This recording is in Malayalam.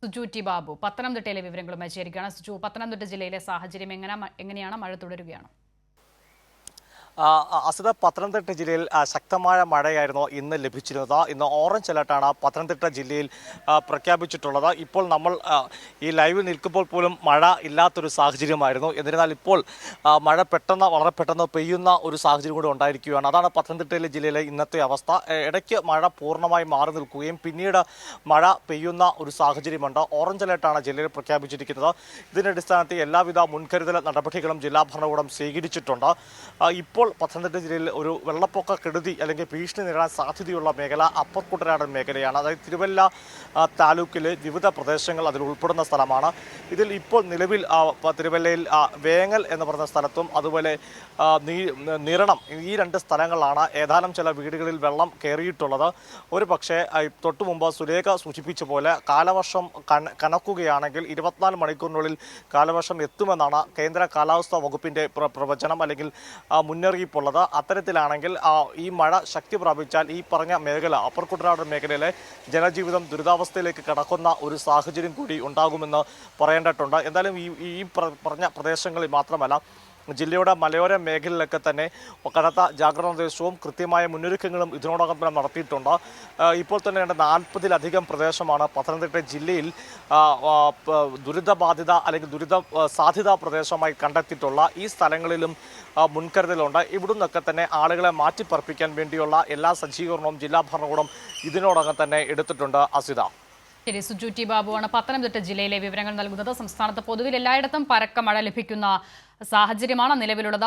സുജു ടി ബാബു പത്തനംതിട്ടയിലെ വിവരങ്ങളുമായി ചേരുകയാണ്. സുജു, പത്തനംതിട്ട ജില്ലയിലെ സാഹചര്യം എങ്ങനെയാണ്? മഴ തുടരുകയാണോ? അസിത, പത്തനംതിട്ട ജില്ലയിൽ ശക്തമായ മഴയായിരുന്നു ഇന്ന് ലഭിച്ചിരുന്നത്. ഇന്ന് ഓറഞ്ച് അലർട്ടാണ് പത്തനംതിട്ട ജില്ലയിൽ പ്രഖ്യാപിച്ചിട്ടുള്ളത്. ഇപ്പോൾ നമ്മൾ ഈ ലൈവിൽ നിൽക്കുമ്പോൾ പോലും മഴ ഇല്ലാത്തൊരു സാഹചര്യമായിരുന്നു. എന്നിരുന്നാൽ ഇപ്പോൾ മഴ വളരെ പെട്ടെന്ന് പെയ്യുന്ന ഒരു സാഹചര്യം കൂടി ഉണ്ടായിരിക്കുകയാണ്. അതാണ് പത്തനംതിട്ടയിലെ ജില്ലയിലെ ഇന്നത്തെ അവസ്ഥ. ഇടയ്ക്ക് മഴ പൂർണ്ണമായി മാറി നിൽക്കുകയും പിന്നീട് മഴ പെയ്യുന്ന ഒരു സാഹചര്യമുണ്ട്. ഓറഞ്ച് അലർട്ടാണ് ജില്ലയിൽ പ്രഖ്യാപിച്ചിരിക്കുന്നത്. ഇതിന്റെ അടിസ്ഥാനത്തിൽ എല്ലാവിധ മുൻകരുതൽ നടപടികളും ജില്ലാ ഭരണകൂടം സ്വീകരിച്ചിട്ടുണ്ട്. ഇപ്പോൾ പത്തനംതിട്ട ജില്ലയിൽ ഒരു വെള്ളപ്പൊക്ക കെടുതി അല്ലെങ്കിൽ ഭീഷണി നേരിടാൻ സാധ്യതയുള്ള മേഖല അപ്പർ കുട്ടനാടൻ മേഖലയാണ്. അതായത് തിരുവല്ല താലൂക്കിലെ വിവിധ പ്രദേശങ്ങൾ അതിൽ ഉൾപ്പെടുന്ന സ്ഥലമാണ്. ഇതിൽ ഇപ്പോൾ നിലവിൽ തിരുവല്ലയിൽ വേങ്ങൽ എന്ന് പറയുന്ന സ്ഥലത്തും അതുപോലെ നിരണം, ഈ രണ്ട് സ്ഥലങ്ങളാണ് ഏതാനും ചില വീടുകളിൽ വെള്ളം കയറിയിട്ടുള്ളത്. ഒരു പക്ഷേ തൊട്ടു മുമ്പ് സുരേഖ സൂചിപ്പിച്ച പോലെ കാലവർഷം കനക്കുകയാണെങ്കിൽ 24 മണിക്കൂറിനുള്ളിൽ കാലവർഷം എത്തുമെന്നാണ് കേന്ദ്ര കാലാവസ്ഥാ വകുപ്പിന്റെ പ്രവചനം അല്ലെങ്കിൽ മുന്നറിയിപ്പുള്ളത്. അത്തരത്തിലാണെങ്കിൽ ഈ മഴ ശക്തി പ്രാപിച്ചാൽ ഈ പറഞ്ഞ മേഖല അപ്പർ കുട്ടനാടൻ മേഖലയിലെ ജനജീവിതം ദുരിതാവസ്ഥയിലേക്ക് കടക്കുന്ന ഒരു സാഹചര്യം കൂടി ഉണ്ടാകുമെന്ന് പറയേണ്ടതുണ്ട്. എന്തായാലും ഈ പറഞ്ഞ പ്രദേശങ്ങളിൽ മാത്രമല്ല, ജില്ലയുടെ മലയോര മേഖലയിലൊക്കെ തന്നെ കനത്ത ജാഗ്രതാ നിർദ്ദേശവും കൃത്യമായ മുന്നൊരുക്കങ്ങളും ഇതിനോടകം തന്നെ നടത്തിയിട്ടുണ്ട്. ഇപ്പോൾ തന്നെ 40-ലധികം പ്രദേശമാണ് പത്തനംതിട്ട ജില്ലയിൽ ദുരിതബാധിത അല്ലെങ്കിൽ ദുരിത സാധ്യതാ പ്രദേശമായി കണ്ടെത്തിയിട്ടുള്ള. ഈ സ്ഥലങ്ങളിലും മുൻകരുതലുണ്ട്. ഇവിടുന്നൊക്കെ തന്നെ ആളുകളെ മാറ്റിപ്പറപ്പിക്കാൻ വേണ്ടിയുള്ള എല്ലാ സജ്ജീകരണവും ജില്ലാ ഭരണകൂടം ഇതിനോടകം തന്നെ എടുത്തിട്ടുണ്ട്. അസിത. ശരി, സുജു ടി ബാബുവാണ് പത്തനംതിട്ട ജില്ലയിലെ വിവരങ്ങൾ നൽകുന്നത്. സംസ്ഥാനത്ത് പൊതുവിൽ എല്ലായിടത്തും പരക്കെ മഴ ലഭിക്കുന്ന സാഹചര്യമാണ് നിലവിലുള്ളത്.